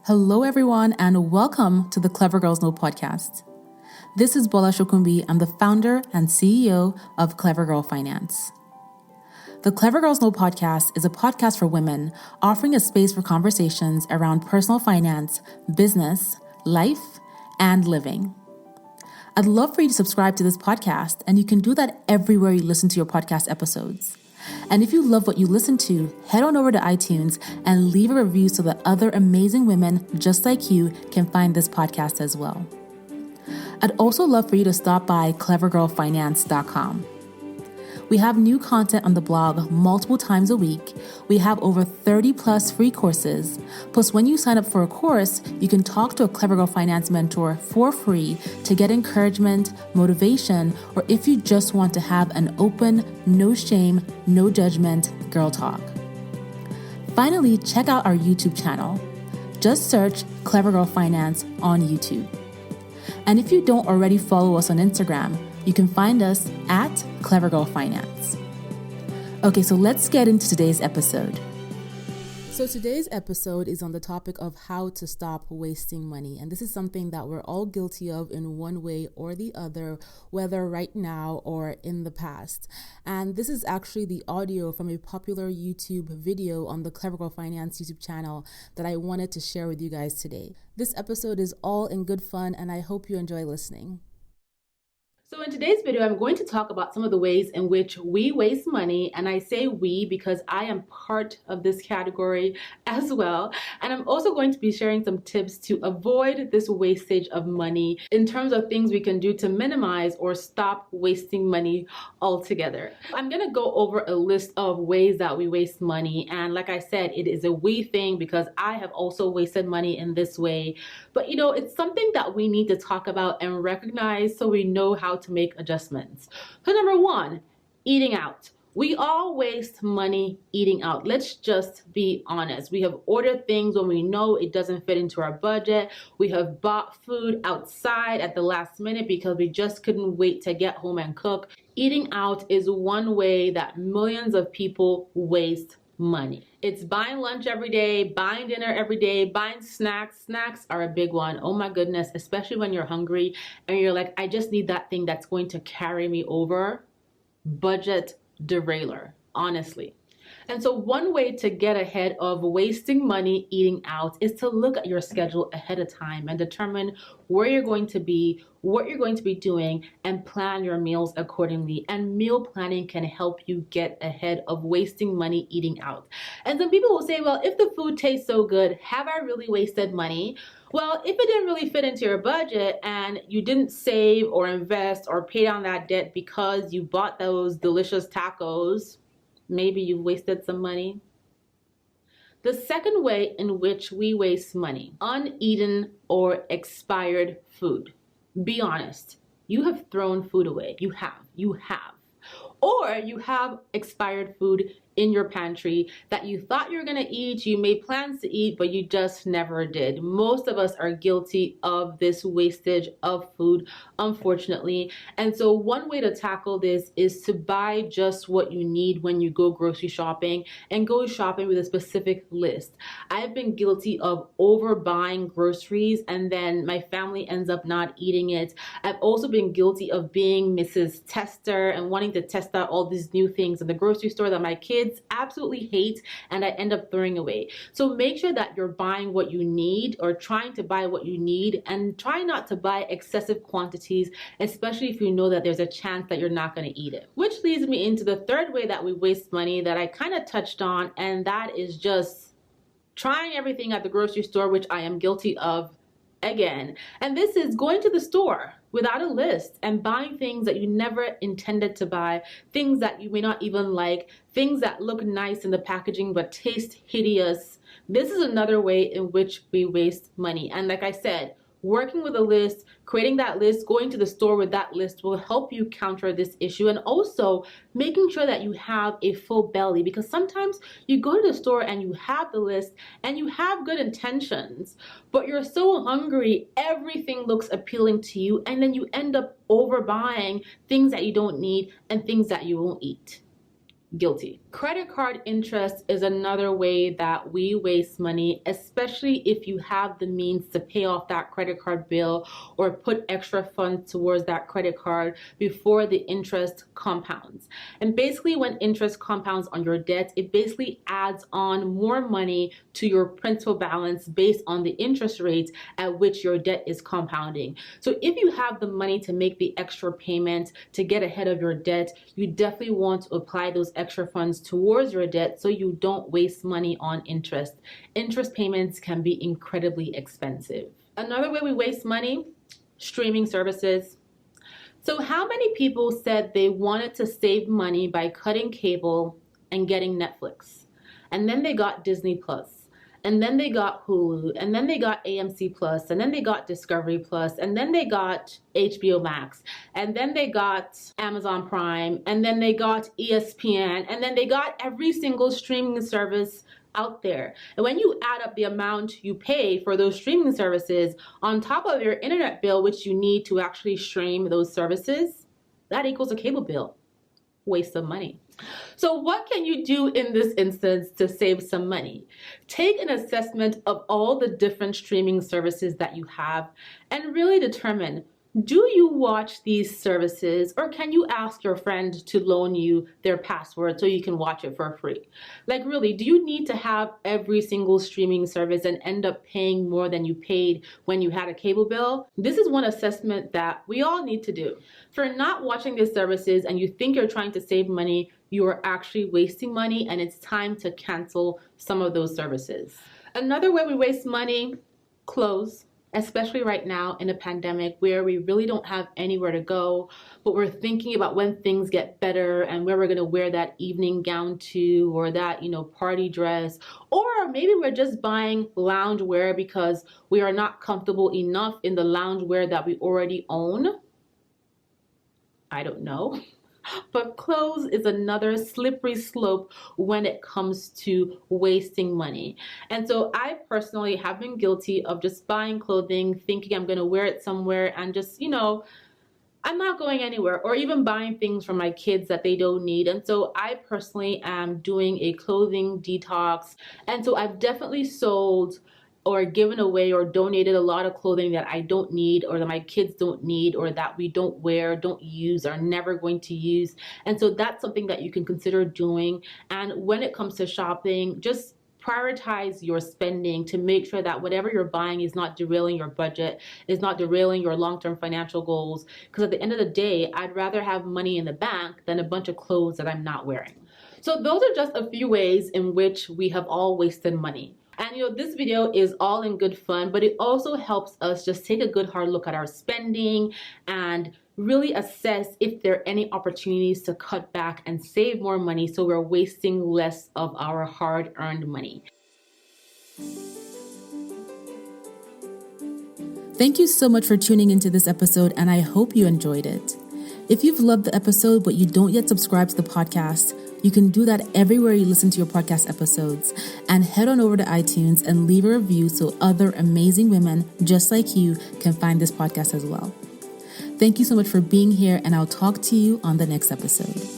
Hello, everyone, and welcome to the Clever Girls Know podcast. This is Bola Shokumbi. I'm the founder and CEO of Clever Girl Finance. The Clever Girls Know podcast is a podcast for women offering a space for conversations around personal finance, business, life, and living. I'd love for you to subscribe to this podcast, and you can do that everywhere you listen to your podcast episodes. And if you love what you listen to, head on over to iTunes and leave a review so that other amazing women just like you can find this podcast as well. I'd also love for you to stop by clevergirlfinance.com. We have new content on the blog multiple times a week. We have over 30 plus free courses. Plus, when you sign up for a course, you can talk to a Clever Girl Finance mentor for free to get encouragement, motivation, or if you just want to have an open, no shame, no judgment girl talk. Finally, check out our YouTube channel. Just search Clever Girl Finance on YouTube. And if you don't already follow us on Instagram, you can find us at Clever Girl Finance. Okay, so let's get into today's episode. So today's episode is on the topic of how to stop wasting money. And this is something that we're all guilty of in one way or the other, whether right now or in the past. And this is actually the audio from a popular YouTube video on the Clever Girl Finance YouTube channel that I wanted to share with you guys today. This episode is all in good fun, and I hope you enjoy listening. So in today's video, I'm going to talk about some of the ways in which we waste money. And I say we because I am part of this category as well. And I'm also going to be sharing some tips to avoid this wastage of money in terms of things we can do to minimize or stop wasting money altogether. I'm going to go over a list of ways that we waste money. And like I said, it is a we thing because I have also wasted money in this way. But it's something that we need to talk about and recognize so we know how to make adjustments. So number one, eating out. We all waste money eating out. Let's just be honest. We have ordered things when we know it doesn't fit into our budget. We have bought food outside at the last minute because we just couldn't wait to get home and cook. Eating out is one way that millions of people waste money. It's buying lunch every day, buying dinner every day, buying snacks. Snacks are a big one. Oh my goodness, especially when you're hungry and you're like, I just need that thing that's going to carry me over. Budget derailer, honestly. And so one way to get ahead of wasting money eating out is to look at your schedule ahead of time and determine where you're going to be, what you're going to be doing, and plan your meals accordingly. And meal planning can help you get ahead of wasting money eating out. And some people will say, well, if the food tastes so good, have I really wasted money? Well, if it didn't really fit into your budget and you didn't save or invest or pay down that debt because you bought those delicious tacos, maybe you've wasted some money. The second way in which we waste money, uneaten or expired food. Be honest, you have thrown food away. You have. Or you have expired food in your pantry that you thought you were going to eat, you made plans to eat, but you just never did. Most of us are guilty of this wastage of food, unfortunately. And so one way to tackle this is to buy just what you need when you go grocery shopping and go shopping with a specific list. I've been guilty of overbuying groceries and then my family ends up not eating it. I've also been guilty of being Mrs. Tester and wanting to test out all these new things in the grocery store that my kids absolutely hate and I end up throwing away. So make sure that you're buying what you need or trying to buy what you need, and try not to buy excessive quantities, especially if you know that there's a chance that you're not going to eat it. Which leads me into the third way that we waste money that I kind of touched on, and that is just trying everything at the grocery store, which I am guilty of again. And this is going to the store without a list and buying things that you never intended to buy, things that you may not even like, things that look nice in the packaging but taste hideous. This is another way in which we waste money. And like I said, working with a list, creating that list, going to the store with that list will help you counter this issue, and also making sure that you have a full belly, because sometimes you go to the store and you have the list and you have good intentions, but you're so hungry, everything looks appealing to you, and then you end up overbuying things that you don't need and things that you won't eat. Guilty. Credit card interest is another way that we waste money, especially if you have the means to pay off that credit card bill or put extra funds towards that credit card before the interest compounds. And basically when interest compounds on your debt, it basically adds on more money to your principal balance based on the interest rates at which your debt is compounding. So if you have the money to make the extra payment to get ahead of your debt, you definitely want to apply those extra funds towards your debt so you don't waste money on interest. Interest payments can be incredibly expensive. Another way we waste money, streaming services. So how many people said they wanted to save money by cutting cable and getting Netflix? And then they got Disney Plus. And then they got Hulu, and then they got AMC Plus, and then they got Discovery Plus, and then they got HBO Max, and then they got Amazon Prime, and then they got ESPN, and then they got every single streaming service out there. And when you add up the amount you pay for those streaming services on top of your internet bill, which you need to actually stream those services, that equals a cable bill. Waste of money. So what can you do in this instance to save some money? Take an assessment of all the different streaming services that you have and really determine, do you watch these services or can you ask your friend to loan you their password so you can watch it for free? Like really, do you need to have every single streaming service and end up paying more than you paid when you had a cable bill? This is one assessment that we all need to do. For not watching these services and you think you're trying to save money, you are actually wasting money and it's time to cancel some of those services. Another way we waste money, clothes. Especially right now in a pandemic where we really don't have anywhere to go, but we're thinking about when things get better and where we're going to wear that evening gown to, or that, party dress, or maybe we're just buying loungewear because we are not comfortable enough in the loungewear that we already own. I don't know. But clothes is another slippery slope when it comes to wasting money. And so I personally have been guilty of just buying clothing, thinking I'm going to wear it somewhere and just, I'm not going anywhere, or even buying things for my kids that they don't need. And so I personally am doing a clothing detox. And so I've definitely sold or given away or donated a lot of clothing that I don't need, or that my kids don't need, or that we don't wear, don't use, are never going to use. And so that's something that you can consider doing. And when it comes to shopping, just prioritize your spending to make sure that whatever you're buying is not derailing your budget, is not derailing your long-term financial goals. Because at the end of the day, I'd rather have money in the bank than a bunch of clothes that I'm not wearing. So those are just a few ways in which we have all wasted money. And this video is all in good fun, but it also helps us just take a good hard look at our spending and really assess if there are any opportunities to cut back and save more money so we're wasting less of our hard-earned money. Thank you so much for tuning into this episode, and I hope you enjoyed it. If you've loved the episode but you don't yet subscribe to the podcast, you can do that everywhere you listen to your podcast episodes, and head on over to iTunes and leave a review so other amazing women just like you can find this podcast as well. Thank you so much for being here, and I'll talk to you on the next episode.